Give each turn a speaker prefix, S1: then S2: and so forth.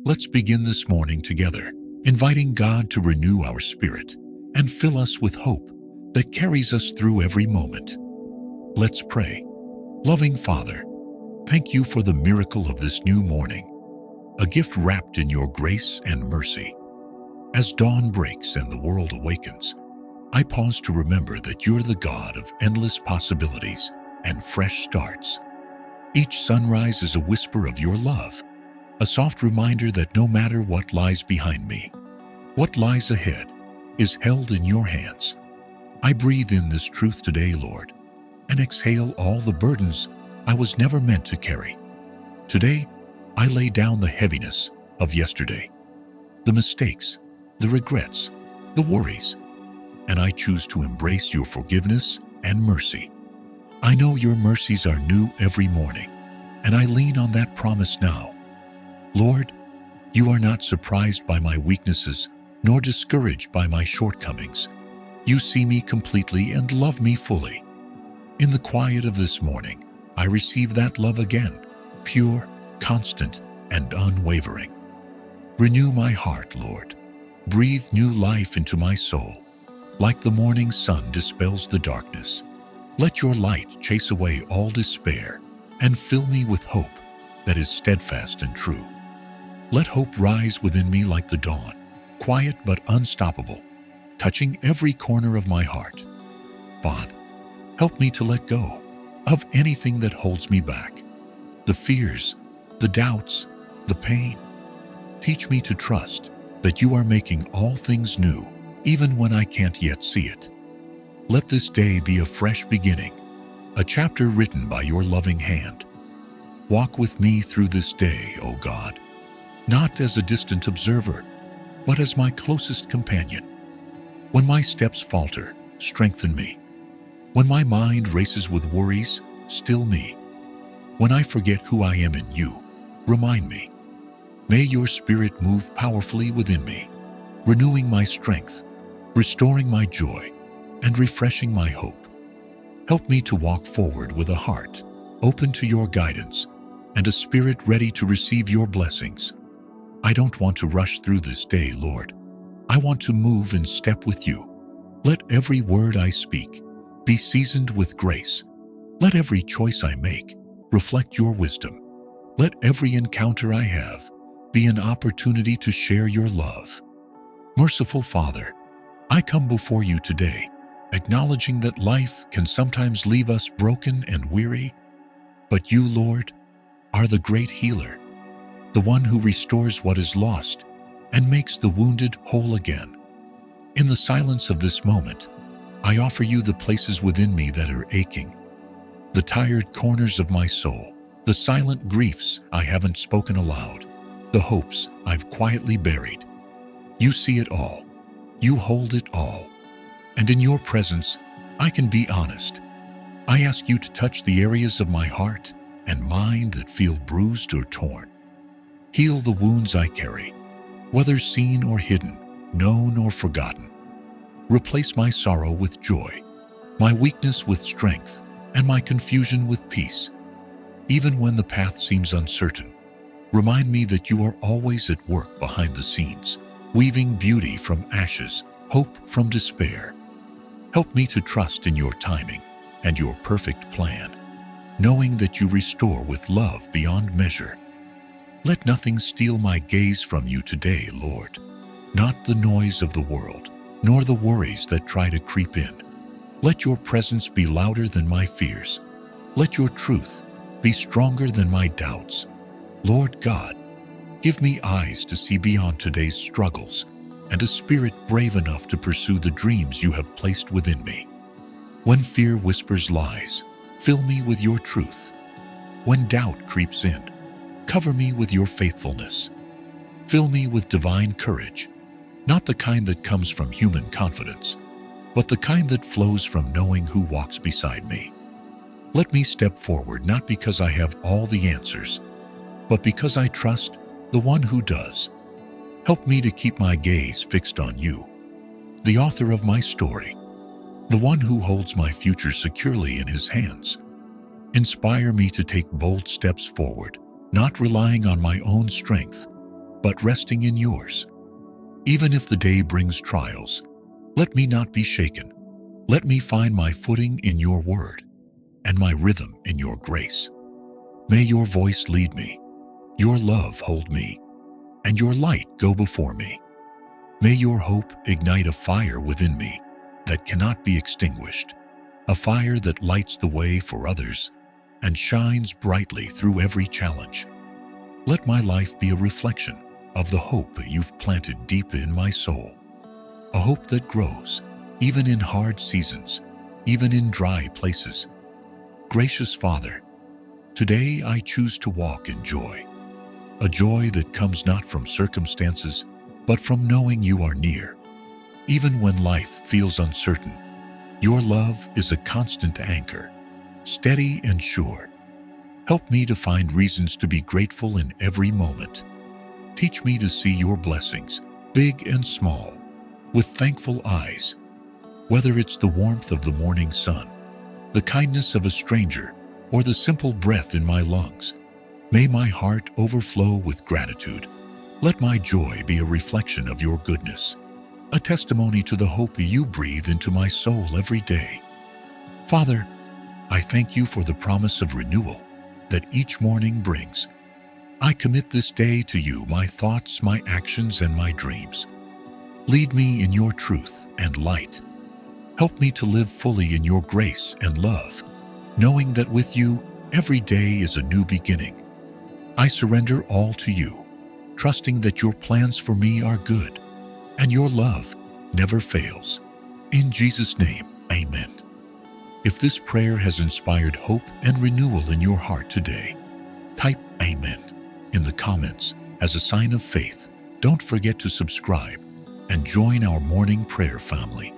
S1: Let's begin this morning together, inviting God to renew our spirit and fill us with hope that carries us through every moment. Let's pray. Loving Father, thank you for the miracle of this new morning, a gift wrapped in your grace and mercy. As dawn breaks and the world awakens, I pause to remember that you're the God of endless possibilities and fresh starts. Each sunrise is a whisper of your love, a soft reminder that no matter what lies behind me, what lies ahead is held in your hands. I breathe in this truth today, Lord, and exhale all the burdens I was never meant to carry. Today, I lay down the heaviness of yesterday, the mistakes, the regrets, the worries, and I choose to embrace your forgiveness and mercy. I know your mercies are new every morning, and I lean on that promise now. Lord, you are not surprised by my weaknesses, nor discouraged by my shortcomings. You see me completely and love me fully. In the quiet of this morning, I receive that love again, pure, constant, and unwavering. Renew my heart, Lord. Breathe new life into my soul. Like the morning sun dispels the darkness, let your light chase away all despair and fill me with hope that is steadfast and true. Let hope rise within me like the dawn, quiet but unstoppable, touching every corner of my heart. Father, help me to let go of anything that holds me back, the fears, the doubts, the pain. Teach me to trust that you are making all things new, even when I can't yet see it. Let this day be a fresh beginning, a chapter written by your loving hand. Walk with me through this day, O God, not as a distant observer, but as my closest companion. When my steps falter, strengthen me. When my mind races with worries, still me. When I forget who I am in you, remind me. May your Spirit move powerfully within me, renewing my strength, restoring my joy, and refreshing my hope. Help me to walk forward with a heart open to your guidance and a spirit ready to receive your blessings. I don't want to rush through this day, Lord. I want to move in step with you. Let every word I speak be seasoned with grace. Let every choice I make reflect your wisdom. Let every encounter I have be an opportunity to share your love. Merciful Father, I come before you today, acknowledging that life can sometimes leave us broken and weary, but you, Lord, are the great healer, the one who restores what is lost and makes the wounded whole again. In the silence of this moment, I offer you the places within me that are aching, the tired corners of my soul, the silent griefs I haven't spoken aloud, the hopes I've quietly buried. You see it all. You hold it all. And in your presence, I can be honest. I ask you to touch the areas of my heart and mind that feel bruised or torn. Heal the wounds I carry, whether seen or hidden, known or forgotten. Replace my sorrow with joy, my weakness with strength, and my confusion with peace. Even when the path seems uncertain, remind me that you are always at work behind the scenes, weaving beauty from ashes, hope from despair. Help me to trust in your timing and your perfect plan, knowing that you restore with love beyond measure. Let nothing steal my gaze from you today, Lord, not the noise of the world, nor the worries that try to creep in. Let your presence be louder than my fears. Let your truth be stronger than my doubts. Lord God, give me eyes to see beyond today's struggles and a spirit brave enough to pursue the dreams you have placed within me. When fear whispers lies, fill me with your truth. When doubt creeps in, cover me with your faithfulness. Fill me with divine courage, not the kind that comes from human confidence, but the kind that flows from knowing who walks beside me. Let me step forward not because I have all the answers, but because I trust the one who does. Help me to keep my gaze fixed on you, the author of my story, the one who holds my future securely in his hands. Inspire me to take bold steps forward, not relying on my own strength, but resting in yours. Even if the day brings trials, let me not be shaken. Let me find my footing in your word and my rhythm in your grace. May your voice lead me, your love hold me, and your light go before me. May your hope ignite a fire within me that cannot be extinguished, a fire that lights the way for others and shines brightly through every challenge. Let my life be a reflection of the hope you've planted deep in my soul, a hope that grows even in hard seasons, even in dry places. Gracious Father, today I choose to walk in joy, a joy that comes not from circumstances, but from knowing you are near. Even when life feels uncertain, your love is a constant anchor, steady and sure. Help me to find reasons to be grateful in every moment. Teach me to see your blessings, big and small, with thankful eyes. Whether it's the warmth of the morning sun, the kindness of a stranger, or the simple breath in my lungs, may my heart overflow with gratitude. Let my joy be a reflection of your goodness, a testimony to the hope you breathe into my soul every day. Father, I thank you for the promise of renewal that each morning brings. I commit this day to you, my thoughts, my actions, and my dreams. Lead me in your truth and light. Help me to live fully in your grace and love, knowing that with you, every day is a new beginning. I surrender all to you, trusting that your plans for me are good and your love never fails. In Jesus' name, amen. If this prayer has inspired hope and renewal in your heart today, type Amen in the comments as a sign of faith. Don't forget to subscribe and join our morning prayer family.